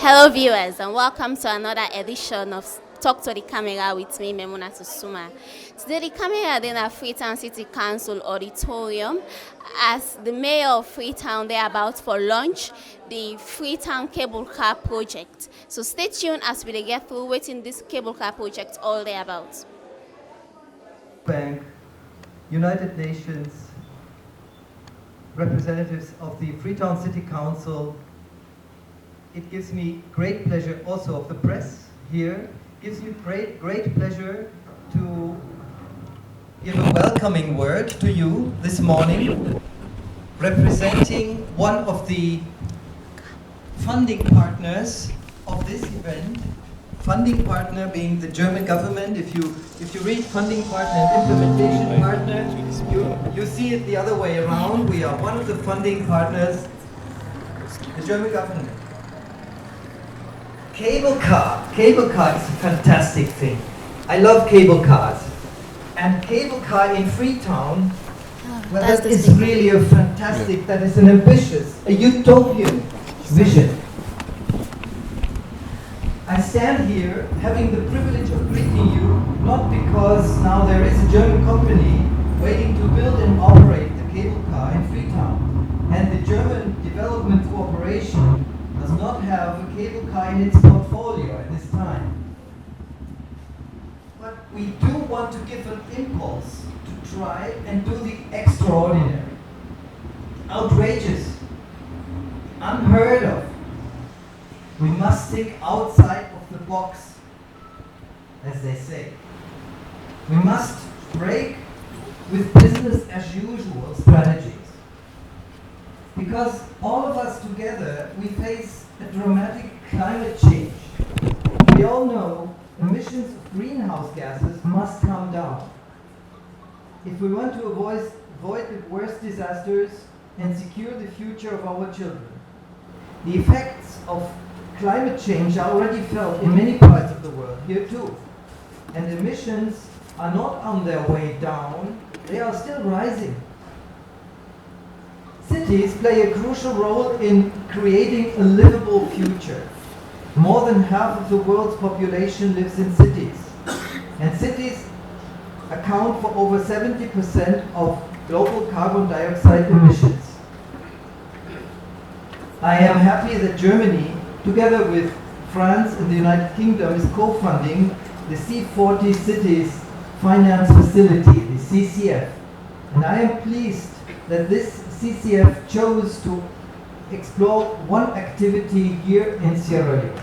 Hello viewers and welcome to another edition of Talk to the Camera with me, Memunatu Suma. Today the camera is at Freetown City Council Auditorium as the Mayor of Freetown they are about for launch the Freetown Cable Car Project. So stay tuned as we get through waiting this cable car project all day about. Bank, United Nations, representatives of the Freetown City Council. It gives me great pleasure also of the press here. Gives me great pleasure to give a welcoming word to you this morning, representing one of the funding partners of this event. Funding partner being the German government. If you read funding partner and implementation partner, you see it the other way around. We are one of the funding partners, the German government. Cable car is a fantastic thing. I love cable cars. And cable car in Freetown, well, that is really a fantastic, that is an ambitious, a utopian vision. I stand here having the privilege of greeting you, not because now there is a German company waiting to build and operate the cable car in Freetown. And the German Development Corporation does not have a cable car in its portfolio at this time. But we do want to give an impulse to try and do the extraordinary, outrageous, unheard of. We must think outside of the box, as they say. We must break with business as usual strategies. Because all of us together, we face a dramatic climate change. We all know emissions of greenhouse gases must come down. If we want to avoid the worst disasters and secure the future of our children. The effects of climate change are already felt in many parts of the world, here too. And emissions are not on their way down, they are still rising. Cities play a crucial role in creating a livable future. More than half of the world's population lives in cities. And cities account for over 70% of global carbon dioxide emissions. I am happy that Germany, together with France and the United Kingdom, is co-funding the C40 Cities Finance Facility, the CCF. And I am pleased that this CCF chose to explore one activity here in Sierra Leone.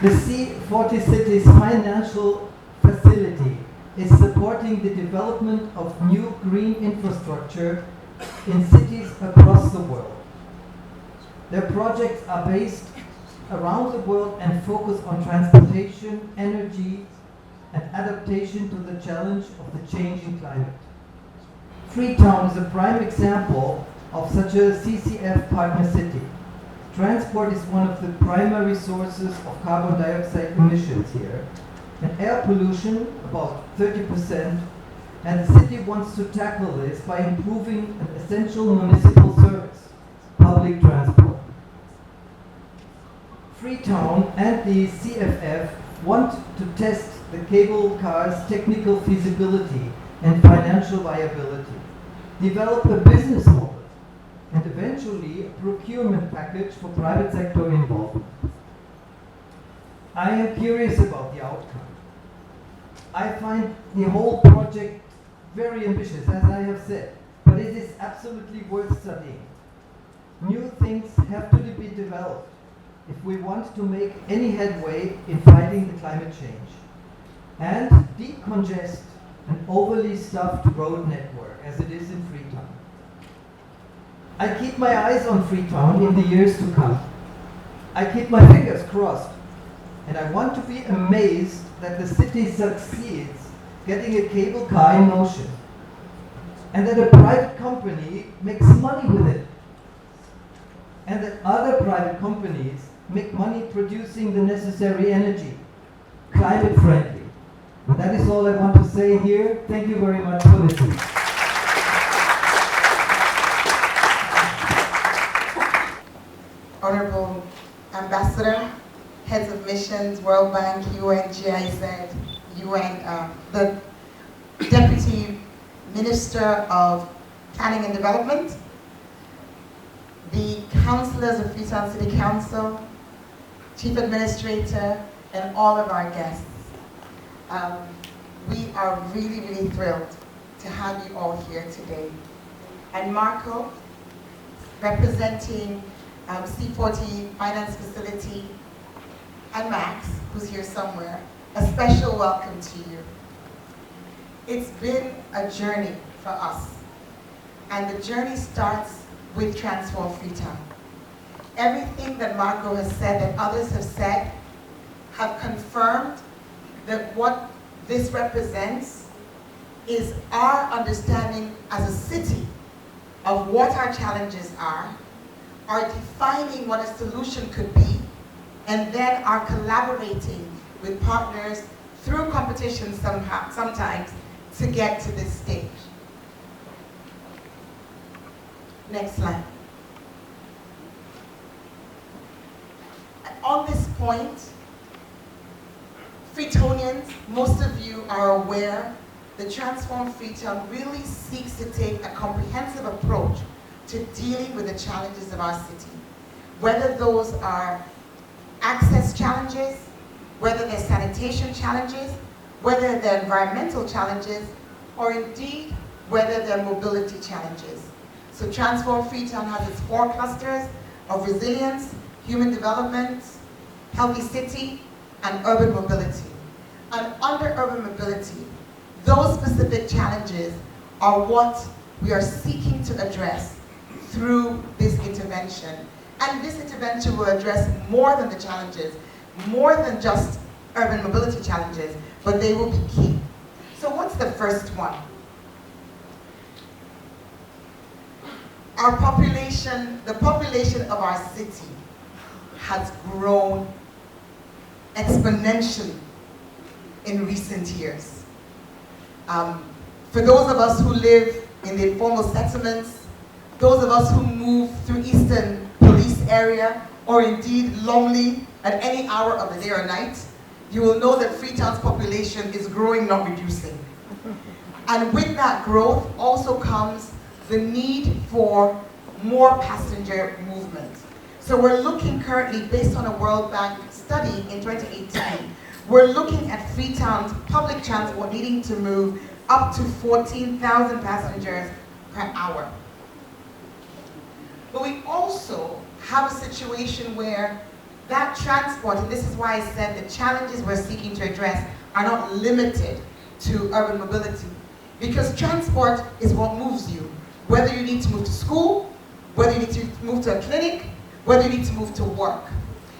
The C40 Cities Financial Facility is supporting the development of new green infrastructure in cities across the world. Their projects are based around the world and focus on transportation, energy, and adaptation to the challenge of the changing climate. Freetown is a prime example of such a CCF partner city. Transport is one of the primary sources of carbon dioxide emissions here, and air pollution about 30%, and the city wants to tackle this by improving an essential municipal service, public transport. Freetown and the CFF want to test the cable car's technical feasibility and financial viability, develop a business model, and eventually a procurement package for private sector involvement. I am curious about the outcome. I find the whole project very ambitious, as I have said, but it is absolutely worth studying. New things have to be developed if we want to make any headway in fighting the climate change and decongest an overly stuffed road network as it is in Freetown. I keep my eyes on Freetown in the years to come. I keep my fingers crossed, and I want to be amazed that the city succeeds getting a cable car in motion and that a private company makes money with it and that other private companies make money producing the necessary energy, climate friendly. And that is all I want to say here. Thank you very much for listening. Honorable Ambassador, Heads of Missions, World Bank, UN, GIZ, UN, the Deputy Minister of Planning and Development, the councillors of Freetown City Council, Chief Administrator, and all of our guests. We are really, really thrilled to have you all here today. And Marco, representing C40 Finance Facility, and Max, who's here somewhere, a special welcome to you. It's been a journey for us, and the journey starts with Transform Freetown. Everything that Marco has said, that others have said, have confirmed that what this represents is our understanding as a city of what our challenges are defining what a solution could be, and then are collaborating with partners through competition sometimes to get to this stage. Next slide. On this point, Freetonians, most of you are aware that Transform Freetown really seeks to take a comprehensive approach to dealing with the challenges of our city. Whether those are access challenges, whether they're sanitation challenges, whether they're environmental challenges, or indeed whether they're mobility challenges. So Transform Freetown has its 4 clusters of resilience, human development, healthy city, and urban mobility. And under urban mobility, those specific challenges are what we are seeking to address through this intervention. And this intervention will address more than the challenges, more than just urban mobility challenges, but they will be key. So what's the first one? Our population, the population of our city has grown exponentially in recent years. For those of us who live in the informal settlements, those of us who move through Eastern Police area, or indeed Longley at any hour of the day or night, you will know that Freetown's population is growing, not reducing. And with that growth also comes the need for more passenger movement. So we're looking currently, based on a World Bank study in 2018, we're looking at Freetown's public transport needing to move up to 14,000 passengers per hour. But we also have a situation where that transport, and this is why I said the challenges we're seeking to address are not limited to urban mobility. Because transport is what moves you. Whether you need to move to school, whether you need to move to a clinic, whether you need to move to work.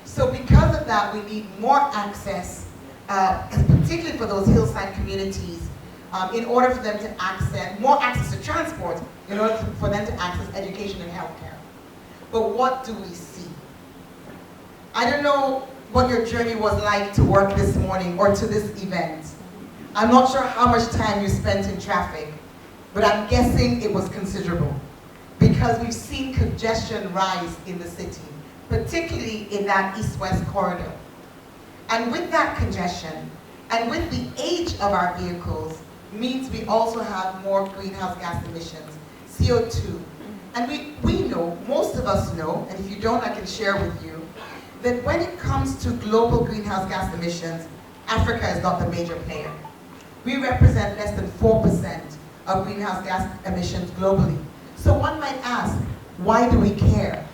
So because of that, we need more access, and particularly for those hillside communities, in order for them to access, more access to transport, in order for them to access education and healthcare. But what do we see? I don't know what your journey was like to work this morning or to this event. I'm not sure how much time you spent in traffic, but I'm guessing it was considerable, because we've seen congestion rise in the city, particularly in that east-west corridor. And with that congestion, and with the age of our vehicles, means we also have more greenhouse gas emissions, CO2. And we know, most of us know, and if you don't, I can share with you, that when it comes to global greenhouse gas emissions, Africa is not the major player. We represent less than 4% of greenhouse gas emissions globally. So one might ask, why do we care?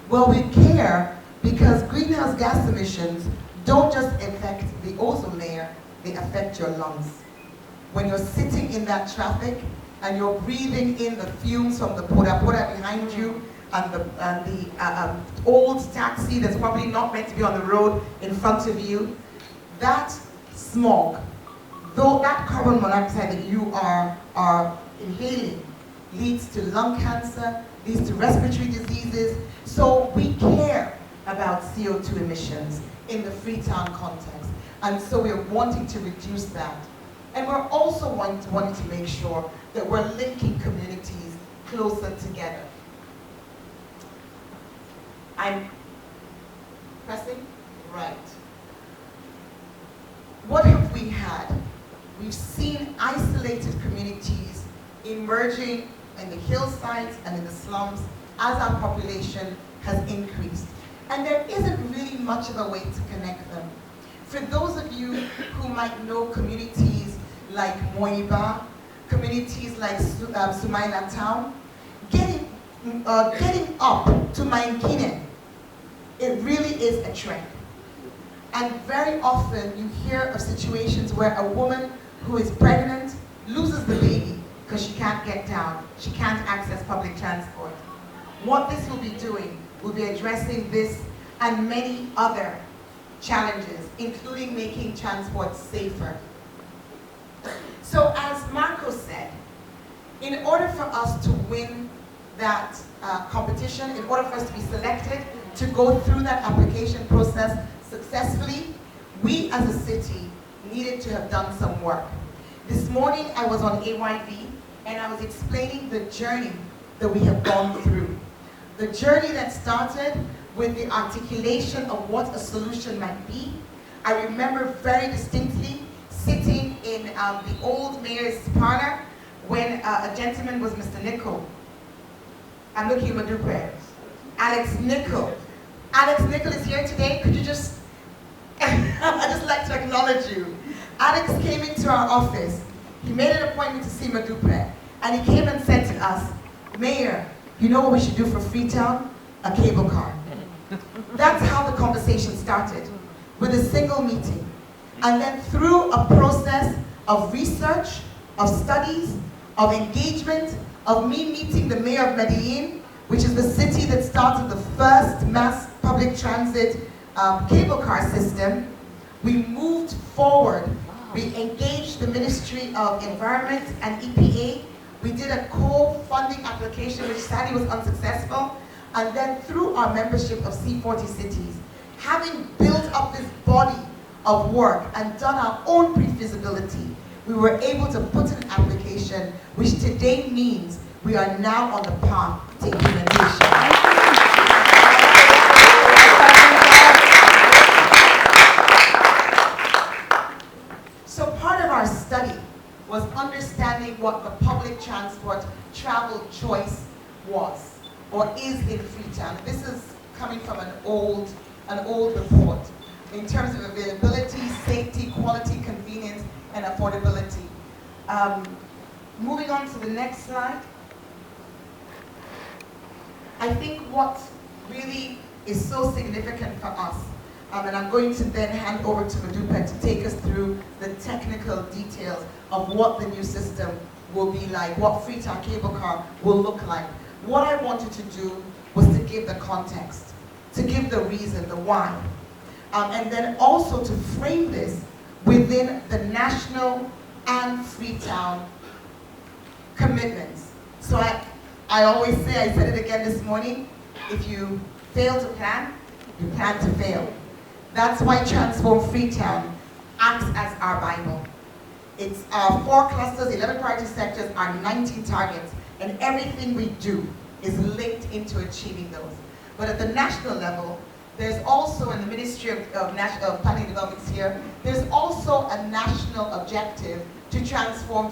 Well, we care because greenhouse gas emissions don't just affect the ozone layer, they affect your lungs. When you're sitting in that traffic and you're breathing in the fumes from the pora behind you, and the old taxi that's probably not meant to be on the road in front of you, that smog, though that carbon monoxide that you are inhaling, leads to lung cancer, leads to respiratory diseases. So we care about CO2 emissions in the Freetown context. And so we're wanting to reduce that. And we're also wanting to make sure that we're linking communities closer together. I'm Pressing? Right. What have we had? We've seen isolated communities emerging in the hillsides and in the slums as our population has increased. And there isn't really much of a way to connect them. For those of you who might know communities like Moiba, communities like Sumaila Town, getting up to Mainkine, it really is a trek. And very often you hear of situations where a woman who is pregnant loses the baby because she can't get down, she can't access public transport. What this will be doing will be addressing this and many other challenges, including making transport safer. So as Marco said, in order for us to win that competition, in order for us to be selected to go through that application process successfully, we as a city needed to have done some work. This morning I was on AYV and I was explaining the journey that we have gone through. The journey that started with the articulation of what a solution might be. I remember very distinctly sitting in the old mayor's parlor when a gentleman was Mr. Nicol. I'm looking at Madupe. Alex Nicol. Alex Nicol is here today. Could you just, I'd just like to acknowledge you. Alex came into our office. He made an appointment to see Madupe. And he came and said to us, Mayor, you know what we should do for Freetown? A cable car. That's how the conversation started, with a single meeting. And then through a process of research, of studies, of engagement, of me meeting the mayor of Medellin, which is the city that started the first mass public transit cable car system, we moved forward. We engaged the Ministry of Environment and EPA. We did a co-funding application, which sadly was unsuccessful. And then through our membership of C40 cities, having built up this body of work and done our own pre-feasibility, we were able to put an application, which today means we are now on the path to implementation. So part of our study was understanding what the public transport travel choice was, or is in Freetown. This is coming from an old report in terms of availability, safety, quality, convenience, and affordability. Moving on to the next slide. I think what really is so significant for us, and I'm going to then hand over to Madupe to take us through the technical details of what the new system will be like, what Freetown Cable Car will look like. What I wanted to do was to give the context, to give the reason, the why, and then also to frame this within the national and Freetown commitments. So I always say, I said it again this morning, if you fail to plan, you plan to fail. That's why Transform Freetown acts as our Bible. It's our 4 clusters, 11 priority sectors, our 19 targets, and everything we do is linked into achieving those. But at the national level, there's also, in the Ministry of Planning and Development here, there's also a national objective to transform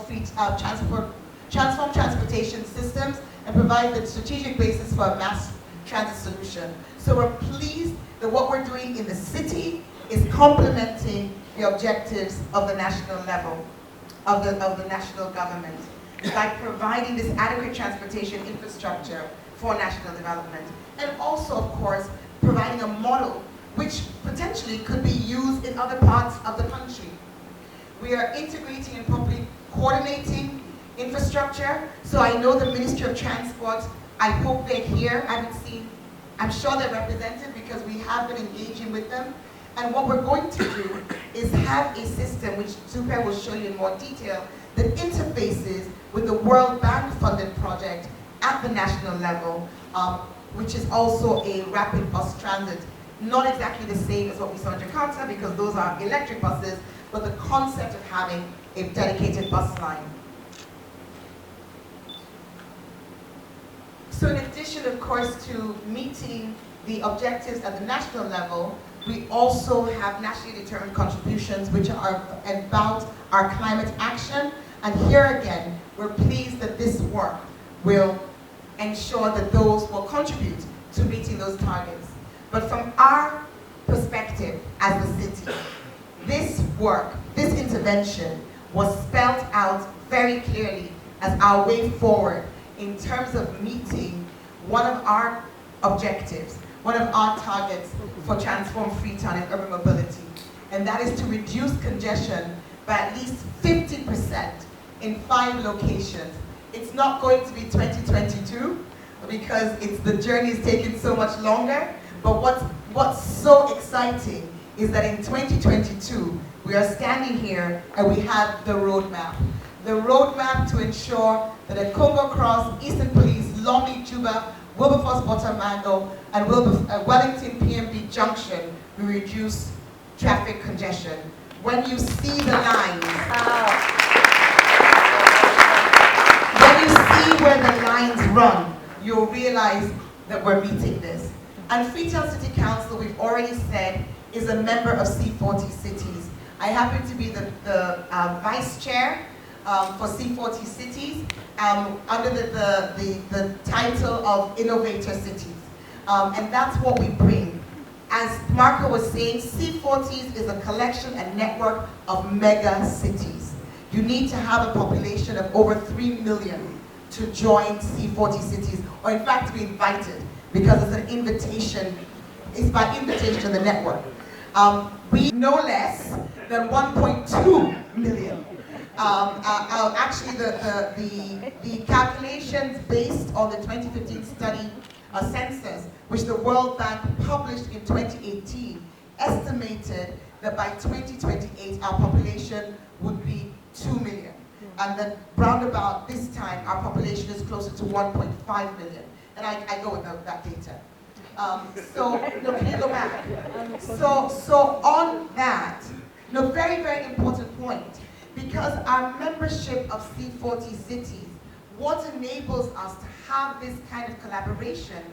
transportation systems and provide the strategic basis for a mass transit solution. So we're pleased that what we're doing in the city is complementing the objectives of the national level, of the national government, by providing this adequate transportation infrastructure for national development. And also, of course, providing a model which potentially could be used in other parts of the country. We are integrating and properly coordinating infrastructure. So I know the Ministry of Transport, I hope they're here. I haven't seen, I'm sure they're represented because we have been engaging with them. And what we're going to do is have a system, which Super will show you in more detail, that interfaces with the World Bank funded project at the national level, which is also a rapid bus transit. Not exactly the same as what we saw in Jakarta, because those are electric buses, but the concept of having a dedicated bus line. So in addition, of course, to meeting the objectives at the national level, we also have nationally determined contributions which are about our climate action. And here again, we're pleased that this work will ensure that those will contribute to meeting those targets. But from our perspective as the city, this work, this intervention was spelled out very clearly as our way forward in terms of meeting one of our objectives, one of our targets for Transform Freetown and urban mobility. And that is to reduce congestion by at least 50% in 5 locations. It's not going to be 2022 because the journey is taking so much longer. But what's so exciting is that in 2022, we are standing here and we have the roadmap. The roadmap to ensure that at Congo Cross, Eastern Police, Lomé, Juba, Wilberforce, Botamango, and Wellington PMB Junction, we reduce traffic congestion. When you see the lines, when you see where the lines run, you'll realize that we're meeting this. And Freetown City Council, we've already said, is a member of C40 Cities. I happen to be the vice chair for C40 Cities under the title of Innovator Cities. And that's what we bring. As Marco was saying, C40s is a collection and network of mega cities. You need to have a population of over 3 million to join C40 Cities, or in fact to be invited, because it's an invitation, it's by invitation to the network. We no less than 1.2 million. Actually, the calculations based on the 2015 study census, which the World Bank published in 2018, estimated that by 2028 our population would be 2 million. And that round about this time our population is closer to 1.5 million. And I go with that data. Can you go back? So on that, very, very important point, because our membership of C40 Cities, what enables us to have this kind of collaboration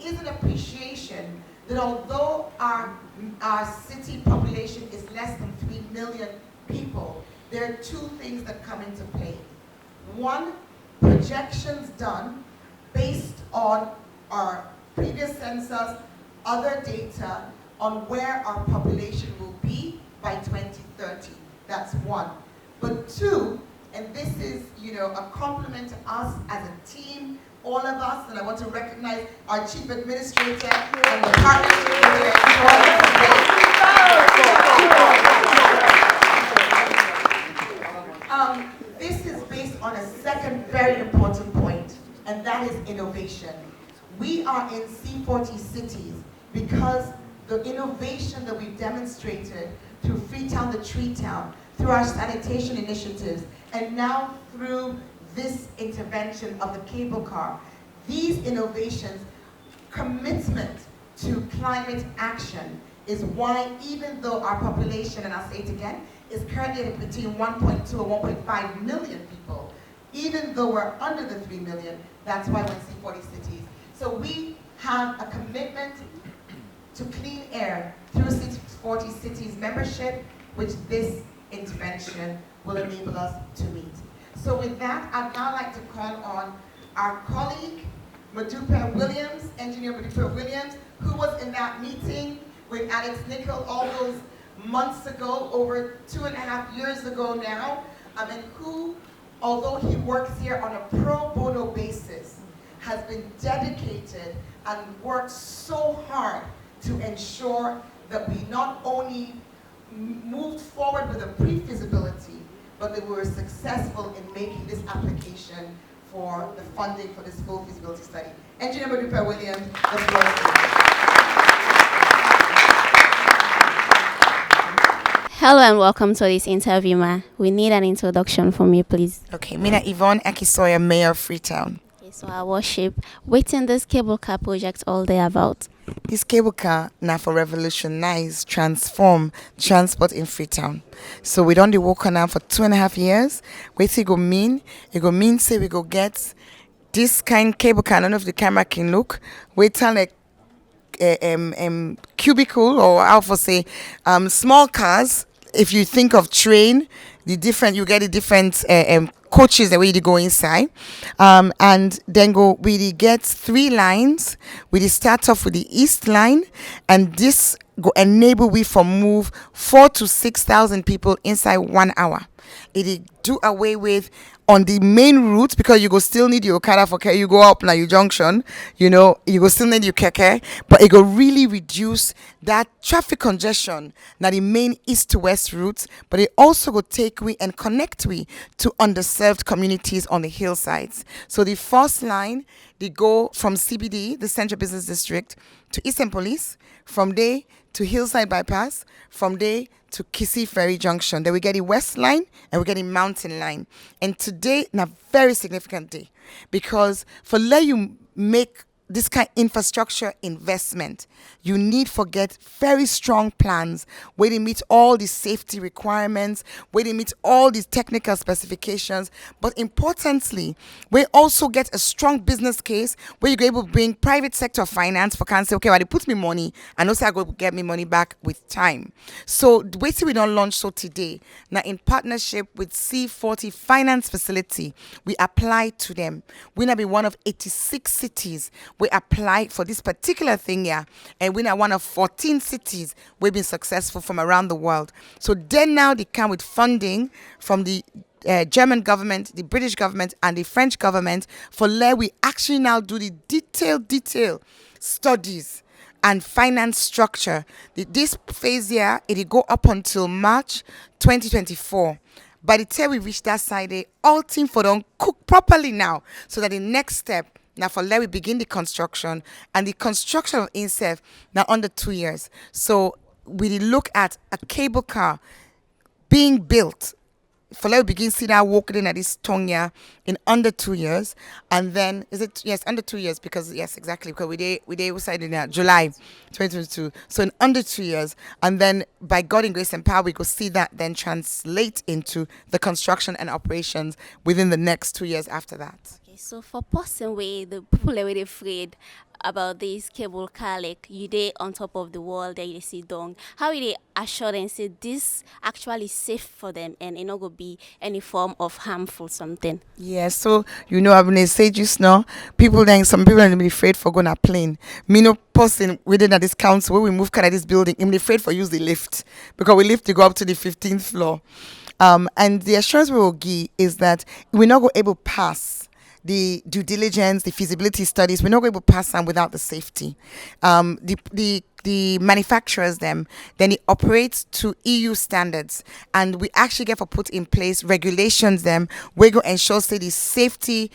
is an appreciation that although our city population is less than 3 million people, there are 2 things that come into play. One, projections done based on our previous census, other data on where our population will be by 2030. That's one. But 2, and this is, a compliment to us as a team, all of us, and I want to recognize our chief administrator and the partnership we are enjoying today. This is based on a second very important point, and that is innovation. We are in C40 Cities because the innovation that we've demonstrated through Freetown the Tree Town, through our sanitation initiatives, and now through this intervention of the cable car, these innovations, commitment to climate action is why, even though our population, and I'll say it again, is currently between 1.2 and 1.5 million people, even though we're under the 3 million, that's why we're in C40 Cities. So we have a commitment to clean air through C40 Cities membership, which this intervention will enable us to meet. So with that, I'd now like to call on our colleague, Madupe Williams, Engineer Madupe Williams, who was in that meeting with Alex Nickel all those months ago, over 2.5 years ago now, and who, although he works here on a pro bono basis, has been dedicated and worked so hard to ensure that we not only moved forward with a pre-feasibility, but that we were successful in making this application for the funding for this full feasibility study. Engineer Madupe Williams, the floor is yours. Hello and welcome to this interview, ma. We need an introduction from you, please. Okay, Mina Yvonne Akisoya, Mayor of Freetown. Okay, so our worship, waiting this cable car project all day about. This cable car now for revolutionize, transform transport in Freetown. So we done the work on now for 2.5 years. Wait, it go mean say we go get this kind cable car. I don't know if the camera can look. Wait till like cubicle, or how for say small cars. If you think of train, you get the different coaches the way you go inside, and then we get 3 lines. We start off with the east line, and this go enable we from move 4 to 6,000 people inside 1 hour. It do away with on the main route, because you go still need your Okada for care. You go up now your junction, you go still need your keke, but it go really reduce that traffic congestion now the main east to west routes. But it also go take we and connect we to underserved communities on the hillsides. So the first line, they go from CBD, the Central Business District, to Eastern Police, from there to Hillside Bypass, from there to Kissy Ferry Junction. Then we get the West Line and we get the Mountain Line. And today, a very significant day, because for let you make this kind of infrastructure investment, you need to get very strong plans where they meet all the safety requirements, where they meet all these technical specifications, but importantly, we also get a strong business case where you're able to bring private sector finance for can say, okay, well, they put me money, and also I go get me money back with time. So the way we don't launch so today, now in partnership with C40 Finance Facility, we apply to them. We now be one of 86 cities we apply for this particular thing here, and we're one of 14 cities we've been successful from around the world. So then now they come with funding from the German government, the British government, and the French government for where we actually now do the detailed studies and finance structure. This phase here, it'll go up until March 2024. By the time we reach that side, all team for them cook properly now, so that the next step now for let we begin the construction, and the construction of INSEF now under 2 years. So we look at a cable car being built for let we begin see that walking in at this Tonga in under 2 years, and then under 2 years, because yes, exactly, because we side in July 2022. So in under 2 years, and then by God in grace and power, we could see that then translate into the construction and operations within the next 2 years after that. So for person way, the people are really afraid about this cable car, like you dey on top of the wall that you see down. How will they assure them say this actually safe for them and it not go be any form of harmful something? Yeah, so I've been say just now, some people are be afraid for going a plane. Me no person within this council where we move kind of this building, I'm afraid for use the lift, because we lift to go up to the 15th floor. And the assurance we will give is that we're not going able to pass the due diligence, the feasibility studies. We're not going to pass them without the safety. The manufacturers then it operates to EU standards, and we actually get for put in place regulations them. We go ensure say the safety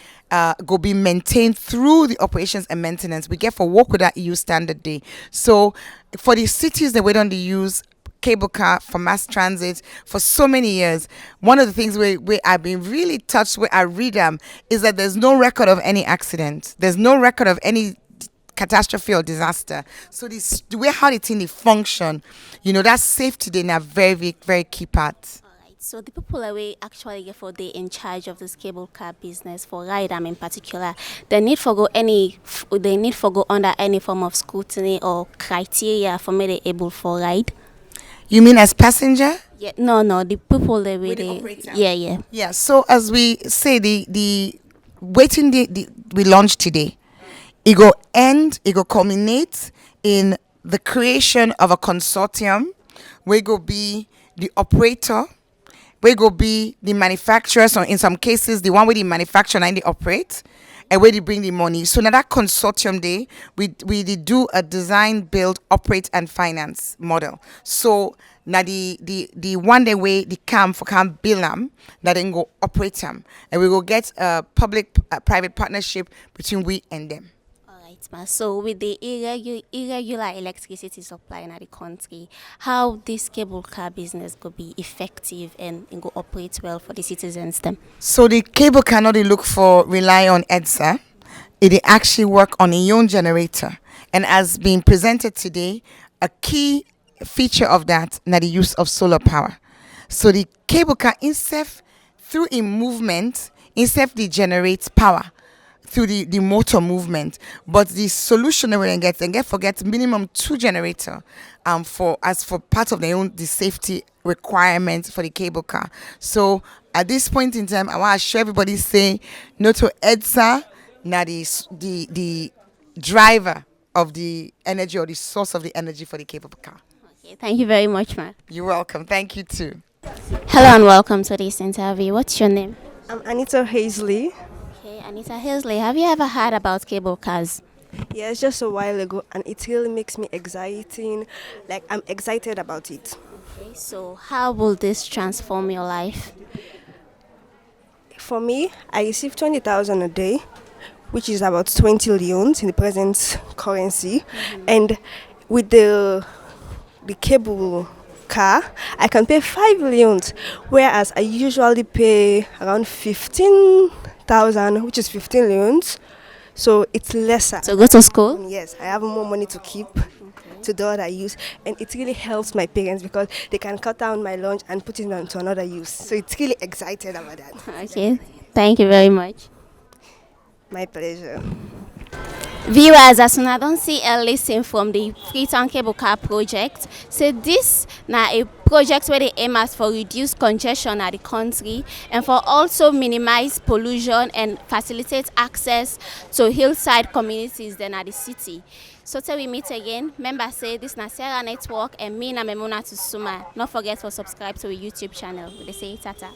go be maintained through the operations and maintenance. We get for work with that EU standard day. So for the cities that we don't use cable car for mass transit for so many years, one of the things where I've been really touched where I read them is that there's no record of any accident. There's no record of any catastrophe or disaster. So the way how the thing function, that safety they are very, very key part. So the people that we actually get for they in charge of this cable car business for ride in particular, they need for go under any form of scrutiny or criteria for me they able for ride. You mean as passenger? Yeah, no, the people that we Yeah. So as we say, the waiting we launched today, it go culminate in the creation of a consortium. We go be the operator. We go be the manufacturer. So in some cases, the one with the manufacturer and the operate, and where they bring the money. So now that consortium day, we do a design, build, operate, and finance model. So now the one day way the can build them, that then go operate them, and we will get a public-private partnership between we and them. So with the irregular electricity supply in the country, how this cable car business could be effective and go operate well for the citizens them? So the cable cannot rely on EDSA. It actually work on a own generator. And as being presented today, a key feature of that is the use of solar power. So the cable car through a movement, they generates power. through the motor movement. But the solution that we get forget minimum 2 generator for part of the safety requirement for the cable car. So at this point in time, I want to show everybody say no to EDSA, now the driver of the energy or the source of the energy for the cable car. Okay, thank you very much, ma'am. You're welcome. Thank you too. Hello and welcome to this interview. What's your name? I'm Anita Hazley. Okay, Anita Hazley, have you ever heard about cable cars? Yes, just a while ago, and it really makes me exciting. Like, I'm excited about it. Okay, so how will this transform your life? For me, I receive 20,000 a day, which is about 20 leones in the present currency. And with the cable car, I can pay 5 leones, whereas I usually pay around 15,000, which is 15 leones. So it's lesser. To go to school? Yes, I have more money to keep to do other use, and it really helps my parents because they can cut down my lunch and put it onto another use. So it's really excited about that. Okay, thank you very much. My pleasure. Viewers, as una don see and listen from the Freetown Cable Car project, say this na a project where they aim at for reduce congestion at the country and for also minimize pollution and facilitate access to hillside communities then at the city. So till we meet again, remember say this na Sarah Network and me na Memunatu Suma. Don't forget to subscribe to our YouTube channel. They say tata.